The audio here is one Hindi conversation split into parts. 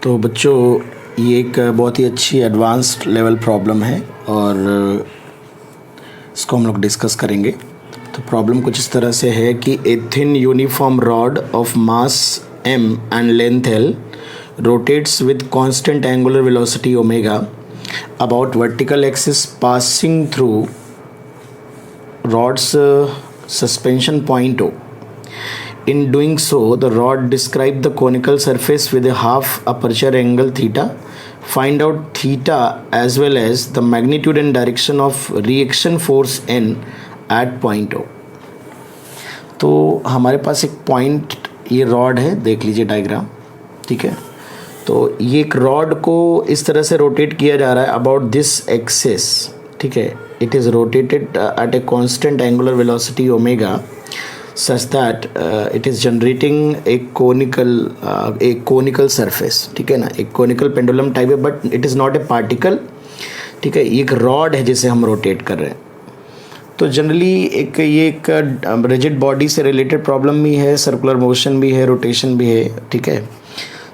तो बच्चों, ये एक बहुत ही अच्छी एडवांस्ड लेवल प्रॉब्लम है और इसको हम लोग डिस्कस करेंगे। तो प्रॉब्लम कुछ इस तरह से है कि a thin uniform rod of mass m and length l rotates with constant angular velocity omega about vertical axis passing through rod's suspension point O. In doing so, the rod describes the conical surface with a half aperture angle theta. Find out theta as well as the magnitude and direction of reaction force n at point O. तो हमारे पास एक पॉइंट, ये रॉड है, देख लीजिए डायग्राम, ठीक है। तो ये एक रॉड को इस तरह से रोटेट किया जा रहा है अबाउट दिस एक्सिस, ठीक है। It is rotated eight a constant angular velocity omega such that it is generating a conical surface, ठीक है ना। एक conical pendulum type है, but it is not a particle, ठीक है। एक रॉड है जिसे हम रोटेट कर रहे हैं। तो जनरली ये एक रिजिड बॉडी से रिलेटेड प्रॉब्लम भी है, सर्कुलर मोशन भी है, रोटेशन भी है, ठीक है।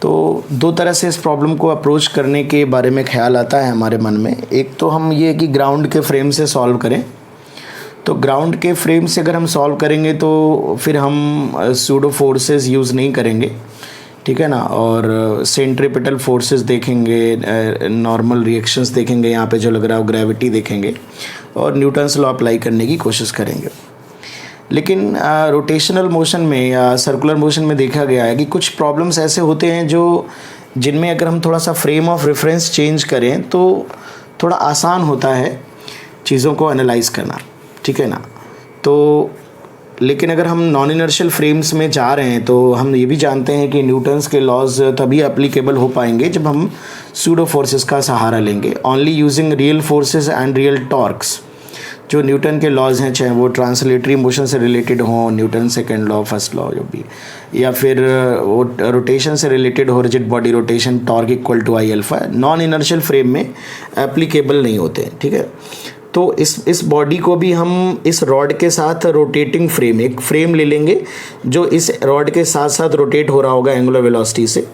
तो दो तरह से इस प्रॉब्लम को अप्रोच करने के बारे में ख्याल आता है हमारे मन में। एक तो हम ये कि ग्राउंड के फ्रेम से सॉल्व करें। तो ग्राउंड के फ्रेम से अगर हम सॉल्व करेंगे तो फिर हम सूडो फोर्सेस यूज़ नहीं करेंगे, ठीक है ना। और सेंट्रीपिटल फोर्सेस देखेंगे, नॉर्मल रिएक्शंस देखेंगे, यहाँ पे जो लग रहा है ग्रेविटी देखेंगे और न्यूटन्स लॉ अप्लाई करने की कोशिश करेंगे। लेकिन रोटेशनल मोशन में या सर्कुलर मोशन में देखा गया है कि कुछ प्रॉब्लम्स ऐसे होते हैं जिनमें अगर हम थोड़ा सा फ्रेम ऑफ रेफरेंस चेंज करें तो थोड़ा आसान होता है चीज़ों को एनालाइज करना, ठीक है ना। तो लेकिन अगर हम नॉन इनर्शियल फ्रेम्स में जा रहे हैं तो हम ये भी जानते हैं कि न्यूटन्स के लॉज तभी एप्लीकेबल हो पाएंगे जब हम सूडो फोर्सेस का सहारा लेंगे। Only using real forces and real torques, जो न्यूटन के लॉज हैं, चाहे वो ट्रांसलेटरी मोशन से रिलेटेड हों, Newton second law, first law जो भी, या फिर वो रोटेशन से रिलेटेड हो, rigid body rotation, torque equal to I alpha, non inertial frame में एप्लीकेबल नहीं होते, ठीक है। तो इस बॉडी को भी हम इस रॉड के साथ रोटेटिंग फ्रेम, एक फ्रेम ले लेंगे जो इस रॉड के साथ साथ रोटेट हो रहा होगा एंगुलर वेलोसिटी से।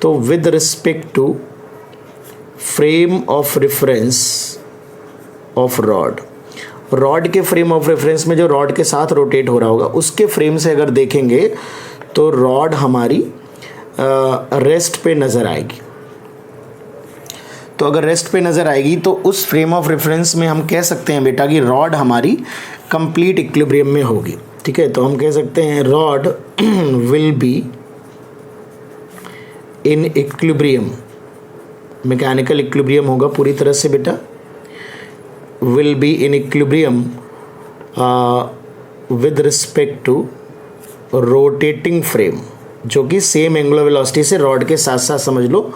तो with respect to frame of reference of rod के फ्रेम ऑफ रेफरेंस में जो रॉड के साथ रोटेट हो रहा होगा उसके फ्रेम से अगर देखेंगे तो रॉड हमारी रेस्ट पे नज़र आएगी। तो अगर रेस्ट पे नज़र आएगी तो उस फ्रेम ऑफ रेफरेंस में हम कह सकते हैं बेटा कि रॉड हमारी कंप्लीट इक्विलिब्रियम में होगी, ठीक है। तो हम कह सकते हैं rod will be in equilibrium, mechanical equilibrium होगा पूरी तरह से बेटा, will be in equilibrium with respect to rotating frame, जो कि सेम एंगुलर वेलोसिटी से रॉड के साथ साथ समझ लो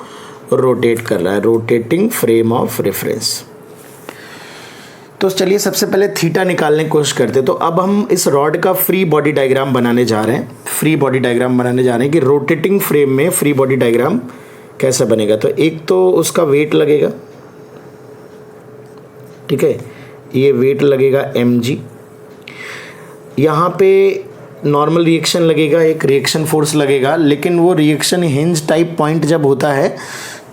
रोटेट कर रहा है, रोटेटिंग फ्रेम ऑफ रेफरेंस। तो चलिए सबसे पहले थीटा निकालने की कोशिश करते हैं। तो अब हम इस रॉड का फ्री बॉडी डायग्राम बनाने जा रहे हैं कि रोटेटिंग फ्रेम में फ्री बॉडी डायग्राम कैसे बनेगा। तो एक तो उसका वेट लगेगा, ठीक है, ये वेट लगेगा mg। यहाँ पे नॉर्मल रिएक्शन लगेगा, एक रिएक्शन फोर्स लगेगा, लेकिन वो रिएक्शन हिंज टाइप पॉइंट जब होता है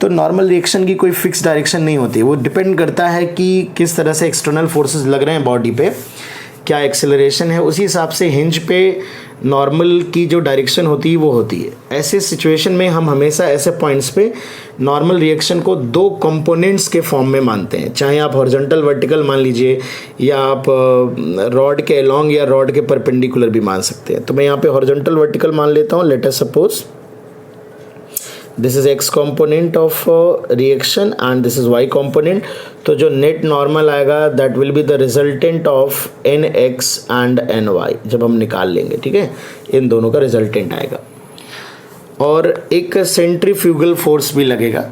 तो नॉर्मल रिएक्शन की कोई फिक्स डायरेक्शन नहीं होती, वो डिपेंड करता है कि किस तरह से एक्सटर्नल फोर्सेस लग रहे हैं बॉडी पे, क्या एक्सेलरेशन है, उसी हिसाब से हिंज पे नॉर्मल की जो डायरेक्शन होती है वो होती है। ऐसे सिचुएशन में हम हमेशा ऐसे पॉइंट्स पे नॉर्मल रिएक्शन को दो कंपोनेंट्स के फॉर्म में मानते हैं, चाहे आप हॉरिजॉन्टल वर्टिकल मान लीजिए या आप रॉड के अलोंग या रॉड के परपेंडिकुलर भी मान सकते हैं। तो मैं यहाँ पे हॉरिजॉन्टल वर्टिकल मान लेता हूँ। Let us suppose this is x component of reaction and this is y component। तो जो नेट नॉर्मल आएगा that will be the resultant of nx and ny जब हम निकाल लेंगे, ठीक है, इन दोनों का रिजल्टेंट आएगा। और एक सेंट्रीफ्यूगल फोर्स भी लगेगा।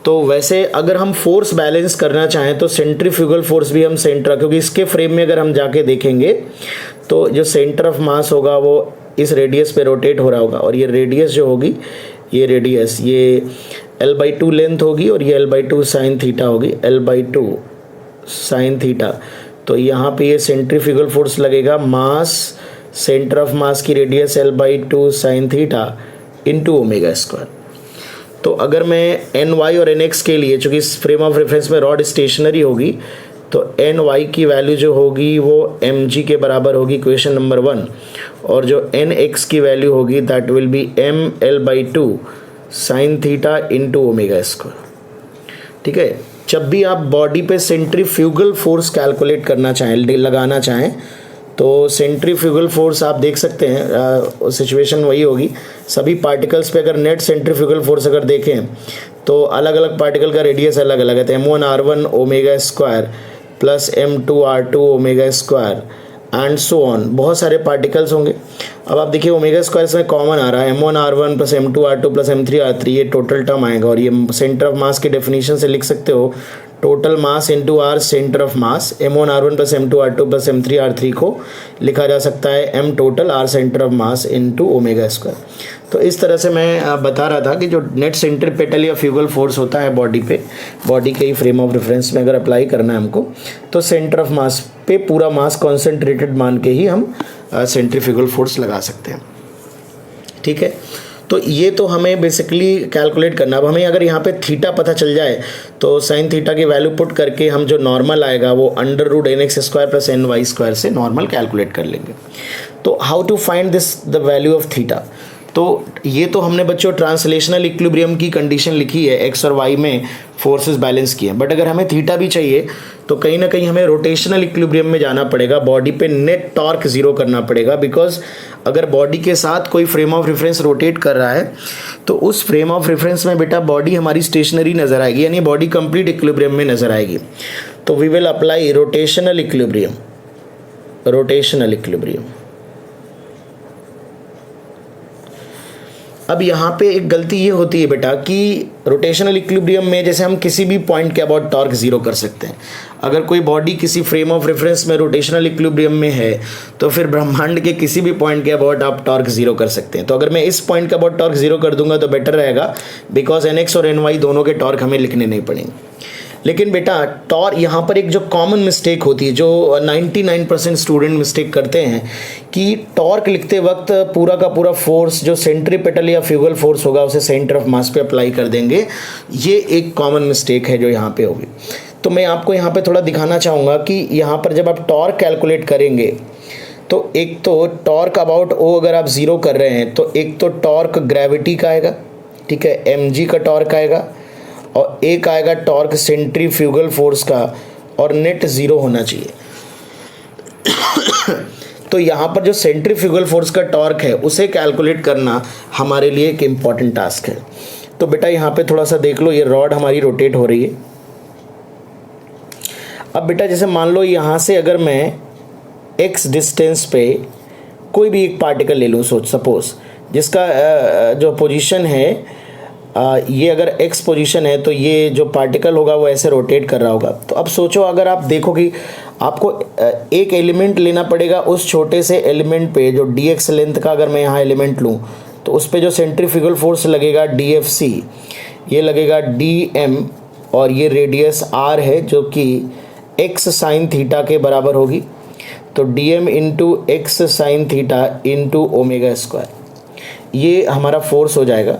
तो वैसे अगर हम फोर्स बैलेंस करना चाहें तो सेंट्रीफ्यूगल फोर्स भी हम क्योंकि इसके फ्रेम में अगर हम जाके देखेंगे तो जो सेंटर ऑफ मास होगा वो इस रेडियस पे रोटेट हो रहा होगा, और ये रेडियस जो होगी, ये रेडियस ये l/2 लेंथ होगी और ये l/2 साइन थीटा होगी, l/2 साइन थीटा। तो यहाँ पे ये सेंट्रीफ्यूगल फोर्स लगेगा, मास सेंटर ऑफ मास की radius l/2 sine theta into omega square. तो अगर मैं एन वाई और एन एक्स के लिए, चूँकि इस फ्रेम ऑफ रेफरेंस में रॉड स्टेशनरी होगी, तो एन वाई की वैल्यू जो होगी वो एम जी के बराबर होगी, इक्वेशन नंबर 1, और जो एन एक्स की वैल्यू होगी that will be M L by 2 sine theta into omega square. ठीक है, जब भी आप बॉडी पे सेंट्रीफ्यूगल फोर्स कैलकुलेट करना चाहें, लगाना चाहें, तो सेंट्रीफ्यूगल फोर्स आप देख सकते हैं, सिचुएशन वही होगी। सभी पार्टिकल्स पे अगर नेट सेंट्रीफ्यूगल फोर्स अगर देखें तो अलग अलग पार्टिकल का रेडियस अलग अलग है, तो m1r1 omega square plus m2r2 omega square and so on, बहुत सारे पार्टिकल्स होंगे। अब आप देखिए ओमेगा स्क्वायर इसमें कॉमन आ रहा है, m1r1 plus m2r2 plus m3r3, ये टोटल टर्म आएगा, और ये सेंटर ऑफ मास की डेफिनेशन से लिख सकते हो total mass into R centre of mass. m1r1 plus m2r2 plus m3r3 को लिखा जा सकता है m total R centre of mass into omega square. तो इस तरह से मैं बता रहा था कि जो नेट सेंट्रीपेटल या फ्यूगल फोर्स होता है बॉडी पे, बॉडी के ही फ्रेम ऑफ रेफरेंस में अगर अप्लाई करना है हमको, तो सेंटर ऑफ मास पे पूरा मास कॉन्सेंट्रेटेड मान के ही हम सेंट्रीफ्यूगल फोर्स लगा सकते हैं। ठीक है, तो ये तो हमें बेसिकली कैलकुलेट करना। अब हमें अगर यहाँ पे थीटा पता चल जाए तो साइन थीटा की वैल्यू पुट करके हम जो नॉर्मल आएगा वो under root N X square plus N Y square से नॉर्मल कैलकुलेट कर लेंगे। तो how to find this the value of theta, तो ये तो हमने बच्चों ट्रांसलेशनल इक्विलिब्रियम की कंडीशन लिखी है, एक्स और वाई में फोर्सेस बैलेंस किए हैं, बट अगर हमें थीटा भी चाहिए तो कहीं ना कहीं हमें रोटेशनल इक्विलिब्रियम में जाना पड़ेगा, बॉडी पे नेट टॉर्क जीरो करना पड़ेगा, बिकॉज अगर बॉडी के साथ कोई फ्रेम ऑफ रेफरेंस रोटेट कर रहा है तो उस फ्रेम ऑफ रेफरेंस में बेटा बॉडी हमारी स्टेशनरी नज़र आएगी, यानी बॉडी कंप्लीट इक्विलिब्रियम में नज़र आएगी। तो we will apply rotational equilibrium, rotational equilibrium. अब यहाँ पे एक गलती ये होती है बेटा कि रोटेशनल इक्विलिब्रियम में जैसे हम किसी भी पॉइंट के अबाउट टॉर्क जीरो कर सकते हैं। अगर कोई बॉडी किसी फ्रेम ऑफ रेफरेंस में रोटेशनल इक्विलिब्रियम में है तो फिर ब्रह्मांड के किसी भी पॉइंट के अबाउट आप टॉर्क जीरो कर सकते हैं। तो अगर मैं इस पॉइंट के अबाउट टॉर्क जीरो कर दूंगा तो बेटर रहेगा, बिकॉज एन एक्स और एन वाई दोनों के टॉर्क हमें लिखने नहीं पड़ेंगे। लेकिन बेटा टॉर्क यहाँ पर एक जो कॉमन मिस्टेक होती है, जो 99% स्टूडेंट मिस्टेक करते हैं कि टॉर्क लिखते वक्त पूरा का पूरा फोर्स जो सेंट्रीपेटल या फ्यूगल फोर्स होगा उसे सेंटर ऑफ मास पे अप्लाई कर देंगे। ये एक कॉमन मिस्टेक है जो यहाँ पे होगी। तो मैं आपको यहाँ पे थोड़ा दिखाना चाहूँगा कि यहाँ पर जब आप टॉर्क कैलकुलेट करेंगे तो एक तो टॉर्क अबाउट ओ अगर आप ज़ीरो कर रहे हैं तो एक तो टॉर्क ग्रेविटी का आएगा, ठीक है, mg का टॉर्क आएगा, और एक आएगा टॉर्क सेंट्रीफ्यूगल फोर्स का, और नेट ज़ीरो होना चाहिए। तो यहाँ पर जो सेंट्रीफ्यूगल फोर्स का टॉर्क है उसे कैलकुलेट करना हमारे लिए एक इम्पॉर्टेंट टास्क है। तो बेटा यहाँ पे थोड़ा सा देख लो, ये रॉड हमारी रोटेट हो रही है। अब बेटा जैसे मान लो यहाँ से अगर मैं x डिस्टेंस पे कोई भी एक पार्टिकल ले लूँ, सपोज जिसका जो पोजीशन है ये अगर x पोजीशन है तो ये जो पार्टिकल होगा वो ऐसे रोटेट कर रहा होगा। तो अब सोचो अगर आप देखो कि आपको एक एलिमेंट लेना पड़ेगा, उस छोटे से एलिमेंट पे जो dx लेंथ का अगर मैं यहाँ एलिमेंट लूँ तो उस पे जो सेंट्रीफ्यूगल फोर्स लगेगा dFc, ये लगेगा dm, और ये रेडियस r है जो कि x साइन थीटा के बराबर होगी। तो dm into x sign theta into omega square, ये हमारा फोर्स हो जाएगा।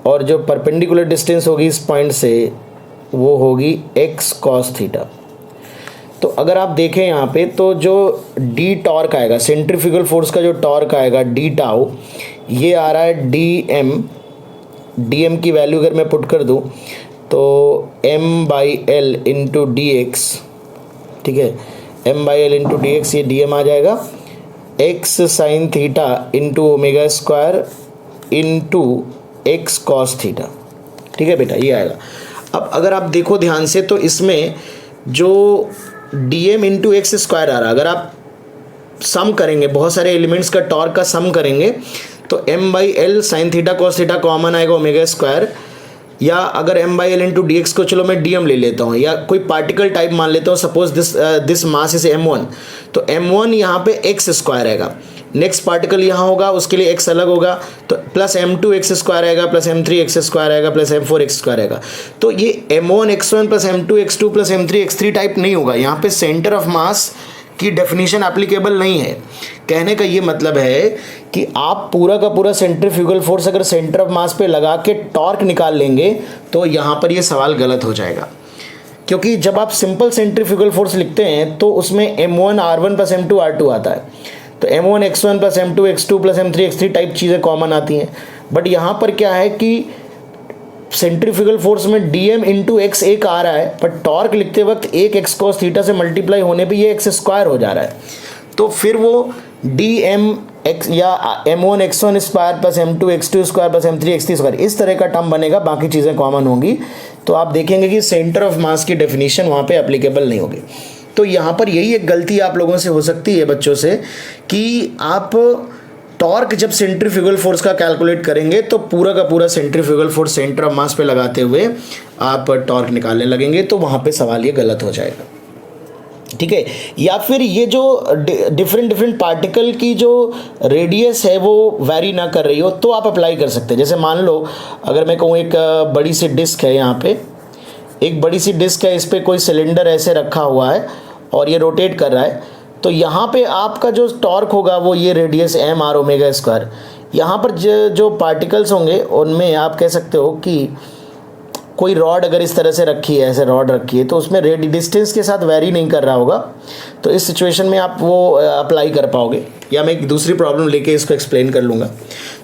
और जो परपेंडिकुलर डिस्टेंस होगी इस पॉइंट से वो होगी x cos थीटा। तो अगर आप देखें यहाँ पे तो जो d टॉर्क आएगा, सेंट्रीफ्यूगल फोर्स का जो टॉर्क आएगा d टाउ, ये आ रहा है dm की वैल्यू अगर मैं पुट कर दूँ तो m/l इंटू डी एक्स, ठीक है, m/l इंटू डी एक्स, ये dm आ जाएगा, x sign theta into omega square into x cos theta. ठीक है बेटा, ये आएगा। अब अगर आप देखो ध्यान से तो इसमें जो dm इंटू एक्स स्क्वायर आ रहा है, अगर आप सम करेंगे बहुत सारे एलिमेंट्स का टॉर्क का सम करेंगे तो m/l sign theta cos theta common आएगा ओमेगा स्क्वायर, या अगर m/l इंटू डी एक्स को चलो मैं dm ले लेता हूँ, या कोई पार्टिकल टाइप मान लेता हूँ, suppose this mass is m1, तो m1 यहाँ पे x स्क्वायर आएगा। नेक्स्ट पार्टिकल यहाँ होगा उसके लिए x अलग होगा, तो प्लस m2 x स्क्वायर आएगा, प्लस m3 x स्क्वायर आएगा, प्लस m4 x स्क्वायर आएगा। तो ये m1 x1 plus m2 x2 plus m3 x3 type नहीं होगा। यहाँ पे सेंटर ऑफ मास की डेफिनेशन एप्लीकेबल नहीं है। कहने का ये मतलब है कि आप पूरा का पूरा सेंट्रीफ्यूगल फोर्स अगर सेंटर ऑफ मास पे लगा के टॉर्क निकाल लेंगे तो यहाँ पर ये सवाल गलत हो जाएगा, क्योंकि जब आप सिंपल सेंट्रीफ्यूगल फोर्स लिखते हैं तो उसमें m1 r1 plus m2 r2 आता है, तो m1 x1 plus m2 x2 plus m3 x3 type चीज़ें कॉमन आती हैं। बट यहाँ पर क्या है कि सेंट्रीफ्यूगल फोर्स में dm इंटू एक्स एक आ रहा है, पर टॉर्क लिखते वक्त एक एक्स कॉस थीटा से मल्टीप्लाई होने पे ये एक्स स्क्वायर हो जा रहा है, तो फिर वो dm x या m1 x1 square plus m2 x2 square plus m3 x3 square इस तरह का टर्म बनेगा, बाकी चीज़ें कॉमन होंगी। तो आप देखेंगे कि सेंटर ऑफ मास की डेफिनेशन वहाँ पे एप्लीकेबल नहीं होगी। तो यहाँ पर यही एक गलती आप लोगों से हो सकती है बच्चों से, कि आप टॉर्क जब सेंट्रीफ्यूगल फोर्स का कैलकुलेट करेंगे तो पूरा का पूरा सेंट्रीफ्यूगल फोर्स सेंटर ऑफ मास पे लगाते हुए आप टॉर्क निकालने लगेंगे, तो वहाँ पे सवाल ये गलत हो जाएगा। ठीक है, या फिर ये जो डिफरेंट पार्टिकल की जो रेडियस है वो वैरी ना कर रही हो तो आप अप्लाई कर सकते हैं। जैसे मान लो अगर मैं कहूँ एक बड़ी सी डिस्क है, यहाँ पे एक बड़ी सी डिस्क है, इस पर कोई सिलेंडर ऐसे रखा हुआ है और ये रोटेट कर रहा है, तो यहाँ पे आपका जो टॉर्क होगा वो ये radius m r omega square. यहाँ पर जो पार्टिकल्स होंगे उनमें आप कह सकते हो कि कोई रॉड अगर इस तरह से रखी है, ऐसे रॉड रखी है, तो उसमें रेडी डिस्टेंस के साथ वेरी नहीं कर रहा होगा, तो इस सिचुएशन में आप वो अप्लाई कर पाओगे। या मैं एक दूसरी प्रॉब्लम लेके इसको एक्सप्लेन कर लूँगा।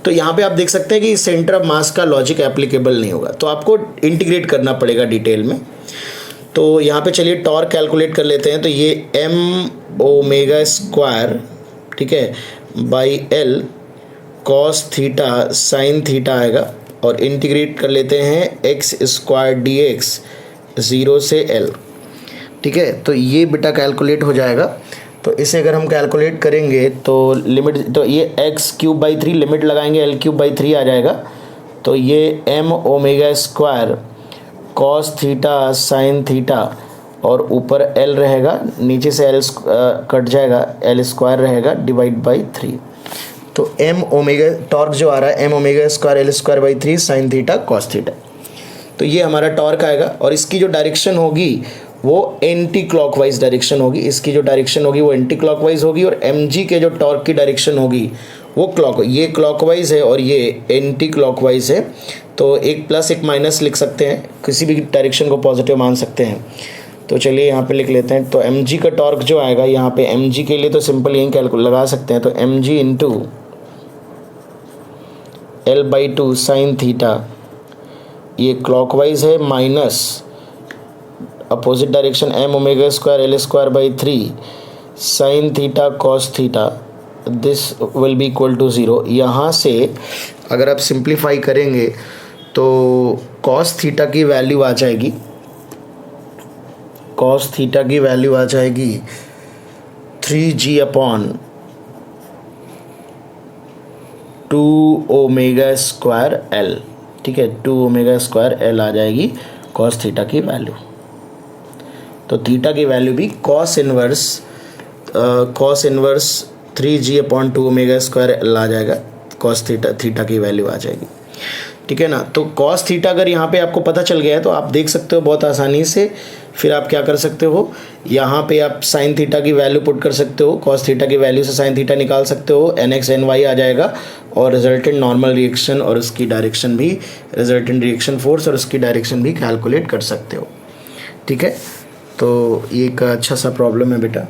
तो यहाँ पे आप देख सकते हैं कि सेंटर ऑफ मास का लॉजिक एप्लीकेबल नहीं होगा, तो आपको इंटीग्रेट करना पड़ेगा डिटेल में। तो यहाँ पे चलिए टॉर्क कैलकुलेट कर लेते हैं। तो ये m ओमेगा स्क्वायर, ठीक है, by l cos theta sine theta आएगा, और इंटीग्रेट कर लेते हैं एक्स स्क्वायर डी एक्स 0 से l। ठीक है, तो ये बेटा कैलकुलेट हो जाएगा। तो इसे अगर हम कैलकुलेट करेंगे तो लिमिट, तो ये एक्स क्यूब बाई 3 लिमिट लगाएंगे l क्यूब बाई 3 आ जाएगा। तो ये m omega square cos theta sine theta और ऊपर l रहेगा, नीचे से l कट जाएगा, l स्क्वायर रहेगा डिवाइड बाई 3। तो m ओमेगा टॉर्क जो आ रहा है m omega square l square by 3 sine theta cos theta, तो ये हमारा टॉर्क आएगा। और इसकी जो डायरेक्शन होगी वो एंटी क्लॉकवाइज डायरेक्शन होगी, इसकी जो डायरेक्शन होगी वो एंटी क्लॉकवाइज होगी, और mg के जो टॉर्क की डायरेक्शन होगी वो ये क्लॉकवाइज है और ये एंटी क्लॉकवाइज है। तो एक प्लस एक माइनस लिख सकते हैं, किसी भी डायरेक्शन को पॉजिटिव मान सकते हैं। तो चलिए यहाँ पे लिख लेते हैं। तो mg का टॉर्क जो आएगा यहाँ पे, mg के लिए तो सिंपल यही कैलकुलेट लगा सकते हैं। तो mg into l/2 sine theta, ये क्लॉकवाइज है, minus opposite direction m omega square l square by 3 sine theta cos theta, this will be equal to 0। यहाँ से अगर आप सिंप्लीफाई करेंगे तो कॉस थीटा की वैल्यू आ जाएगी, कॉस थीटा की वैल्यू आ जाएगी 3g upon 2 omega square l। ठीक है, 2 ओमेगा स्क्वायर l आ जाएगी कॉस थीटा की वैल्यू। तो थीटा की वैल्यू भी cos inverse 3g upon 2 omega square l आ जाएगा, कॉस थीटा की वैल्यू आ जाएगी। ठीक है ना। तो कॉस थीटा अगर यहाँ पे आपको पता चल गया है तो आप देख सकते हो बहुत आसानी से। फिर आप क्या कर सकते हो, यहाँ पे आप साइन थीटा की वैल्यू पुट कर सकते हो, कॉस थीटा की वैल्यू से साइन थीटा निकाल सकते हो, nx ny आ जाएगा, और रिजल्टेंट नॉर्मल रिएक्शन और उसकी डायरेक्शन भी, रिजल्टेंट रिएक्शन फोर्स और उसकी डायरेक्शन भी कैलकुलेट कर सकते हो। ठीक है, तो ये एक अच्छा सा प्रॉब्लम है बेटा।